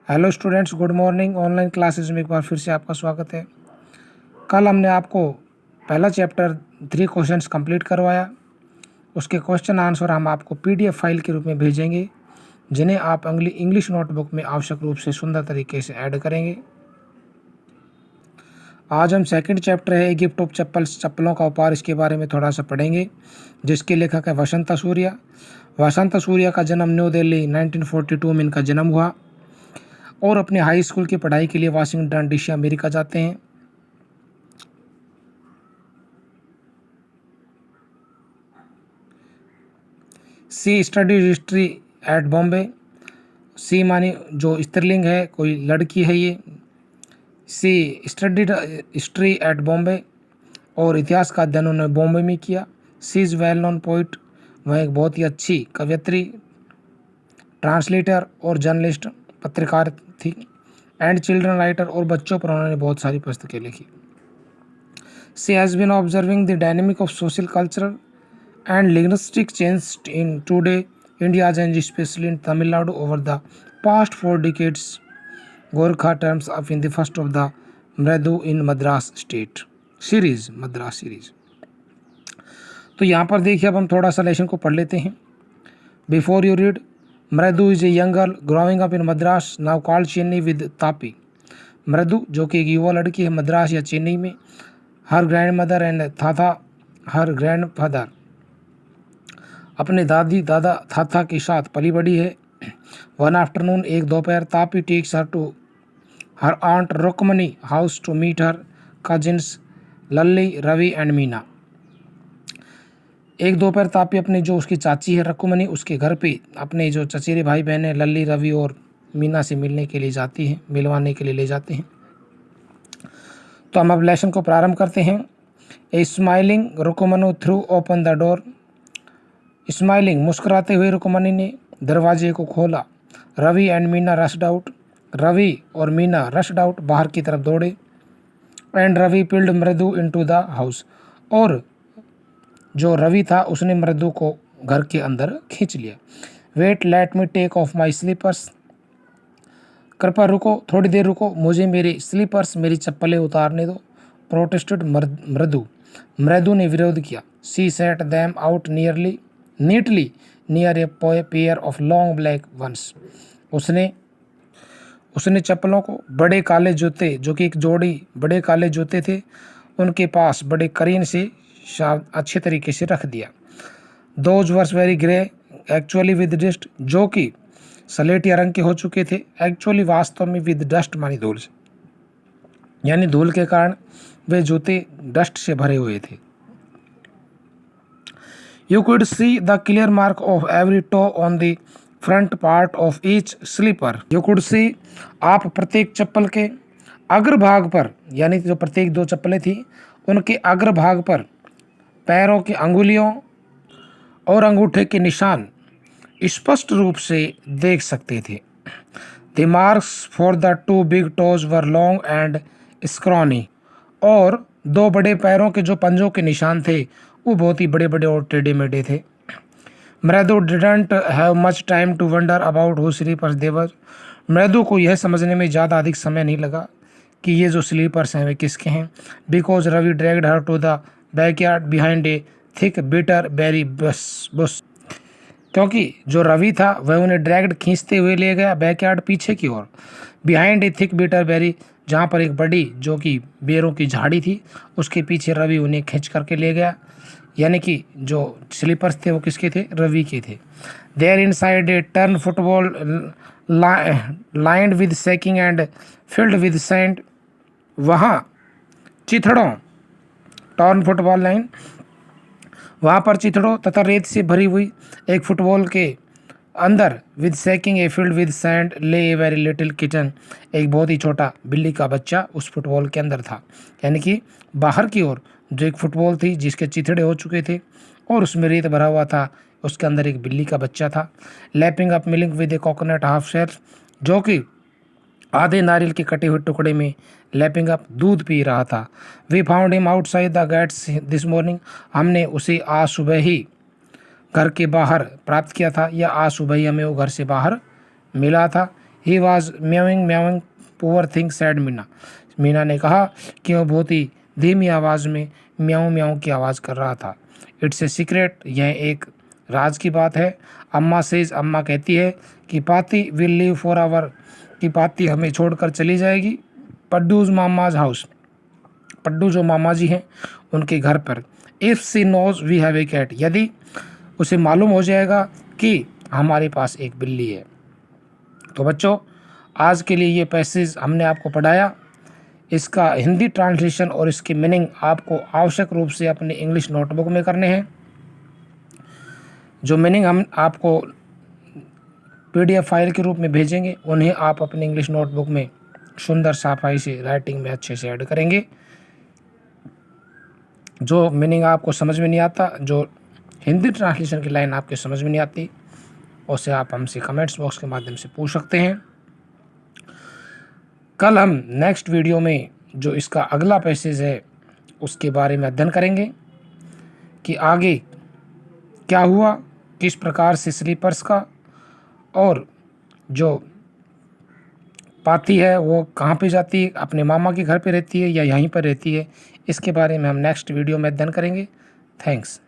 Hello students, good morning. Online classes में एक बार फिर से आपका स्वागत है। कल हमने आपको पहला चैप्टर 3 क्वेश्चंस कंप्लीट करवाया। उसके क्वेश्चन आंसर हम आपको पीडीएफ फाइल के रूप में भेजेंगे, जिन्हें आप इंग्लिश नोटबुक में आवश्यक रूप से सुंदर तरीके से ऐड करेंगे। आज हम सेकंड चैप्टर है गिफ्ट ऑफ चप्पलों का उपहार, इसके बारे में थोड़ा सा पढ़ेंगे, जिसके लेखक है वसंत सूर्या। वसंत सूर्या का जन्म न्यू दिल्ली 1942 में इनका जन्म हुआ और अपने हाई स्कूल की पढ़ाई के लिए वाशिंगटन डीसी अमेरिका जाते हैं। सी स्टडीज हिस्ट्री एट बॉम्बे। सी मानी जो स्त्रीलिंग है, कोई लड़की है ये। सी स्टडीड हिस्ट्री एट बॉम्बे और इतिहास का अध्ययन उन्होंने बॉम्बे में किया। सी इज़ वेल नोन पोइट, वह एक बहुत ही अच्छी कवयित्री, ट्रांसलेटर और जर्नलिस्ट, पत्रकार थी। एंड चिल्ड्रन राइटर, और बच्चों पर उन्होंने बहुत सारी पुस्तकें लिखी। She has been observing the dynamic of social cultural and linguistic change in today India's and especially in Tamil Nadu over the past 4 decades. Gorkha terms up in the first of the Mradu in Madras state series, Madras series. तो यहाँ पर देखिए, अब हम थोड़ा सा lesson को पढ़ लेते हैं। बिफोर यू रीड, मृदु is a young girl growing up in Madras now called Chennai with Tapi. मृदु जो कि एक युवा लड़की है मद्रास या चेन्नई में। Her grandmother and thatha her grandfather, अपने दादी दादा थाथा के साथ पली बड़ी है। वन आफ्टरनून, एक दोपहर, Tapi takes her to her aunt Rukmani house to meet her cousins Lalli, Ravi and Meena. एक दोपहर तापी अपने जो उसकी चाची है रुक्मणी, उसके घर पे अपने जो चचेरे भाई बहन है लल्ली, रवि और मीना से मिलने के लिए जाती हैं, मिलवाने के लिए ले जाते हैं। तो हम अब लेसन को प्रारंभ करते हैं। A smiling Rukmini threw open the door. Smiling, मुस्कुराते हुए रुक्मणी ने दरवाजे को खोला। Ravi and Meena rushed out, Ravi और मीना रश्ड आउट, बाहर की तरफ दौड़े। And Ravi pulled Mridu into the house, और जो रवि था उसने मृदु को घर के अंदर खींच लिया। Wait, let me take off my slippers, कृपया रुको, थोड़ी देर रुको, मुझे मेरे स्लीपर्स, मेरी चप्पलें उतारने दो। प्रोटेस्टेड मृदु, मृदु ने विरोध किया। She set them out neatly near a pair of long black ones, उसने चप्पलों को बड़े काले जूते, जो कि एक जोड़ी बड़े काले जूते थे, उनके पास बड़े करीन से अच्छे तरीके से रख दिया। Those were very grey actually with dust, जो कि सलेटिया रंग के हो चुके थे। एक्चुअली, वास्तव में, विद डस्ट मानी धूल से, यानी धूल के कारण वे जूते डस्ट से भरे हुए थे। You could see the clear mark of every toe on the front part of each slipper. You could see, आप प्रत्येक चप्पल के अग्रभाग पर, यानी जो प्रत्येक दो चप्पलें थी उनके अग्रभाग पर पैरों की अंगुलियों और अंगूठे के निशान स्पष्ट रूप से देख सकते थे। The marks for the two big toes were long and scrawny. और दो बड़े पैरों के जो पंजों के निशान थे वो बहुत ही बड़े बड़े और टेढ़े मेढ़े थे। Mridu didn't have much time to wonder about who slippers they were. Mridu को यह समझने में ज़्यादा अधिक समय नहीं लगा कि ये जो स्लीपर्स हैं वे किसके हैं। Because Ravi dragged her to the backyard behind a thick bitter berry bush, क्योंकि जो रवि था वह उन्हें ड्रैग्ड खींचते हुए ले गया बैकयार्ड, पीछे की ओर। Behind a thick bitter berry, जहाँ पर एक बड़ी जो कि बेरों की झाड़ी थी, उसके पीछे रवि उन्हें खींच करके ले गया। यानी कि जो स्लीपर्स थे वो किसके थे, रवि के थे। There inside a torn football lined with sacking and filled with sand, वहाँ चिथड़ों, टर्न फुटबॉल लाइन, वहाँ पर चिथड़ों तथा रेत से भरी हुई एक फुटबॉल के अंदर with sacking a field with sand ले ए वेरी लिटिल किटन, एक बहुत ही छोटा बिल्ली का बच्चा उस फुटबॉल के अंदर था। यानी कि बाहर की ओर जो एक फुटबॉल थी जिसके चिथड़े हो चुके थे और उसमें रेत भरा हुआ था, उसके अंदर एक बिल्ली का बच्चा था। Lapping up milling with a coconut half shell, जो कि आधे नारियल के कटे हुए टुकड़े में लैपिंग अप दूध पी रहा था। We found him outside the gates this morning, हमने उसे आज सुबह ही घर के बाहर प्राप्त किया था, या आज सुबह ही हमें वो घर से बाहर मिला था। He was meowing meowing poor thing said Meena. Meena ने कहा कि वह बहुत ही धीमी आवाज़ में म्याऊं म्याऊं की आवाज़ कर रहा था। इट्स ए सीक्रेट, यह एक राज की बात है। अम्मा सेज, अम्मा कहती है कि पाती विल लीव फॉर आवर, कि पाती हमें छोड़कर चली जाएगी पड्डूज मामाज हाउस, पड्डू जो मामा जी हैं उनके घर पर। If she knows we have a cat, यदि उसे मालूम हो जाएगा कि हमारे पास एक बिल्ली है। तो बच्चों, आज के लिए ये पैसेज हमने आपको पढ़ाया। इसका हिंदी ट्रांसलेशन और इसकी मीनिंग आपको आवश्यक रूप से अपने इंग्लिश नोटबुक में करने हैं। जो मीनिंग हम आपको PDF फाइल के रूप में भेजेंगे, उन्हें आप अपने इंग्लिश नोटबुक में सुंदर सफाई से राइटिंग में अच्छे से ऐड करेंगे। जो मीनिंग आपको समझ में नहीं आता, जो हिंदी ट्रांसलेशन की लाइन आपके समझ में नहीं आती, उसे आप हमसे कमेंट्स बॉक्स के माध्यम से पूछ सकते हैं। कल हम नेक्स्ट वीडियो में जो इसका अगला पैसेज है उसके बारे में अध्ययन करेंगे कि आगे क्या हुआ, किस प्रकार से स्लीपर्स का, और जो पाती है वो कहाँ पे जाती है, अपने मामा के घर पे रहती है या यहीं पर रहती है। इसके बारे में हम नेक्स्ट वीडियो में अध्ययन करेंगे। थैंक्स।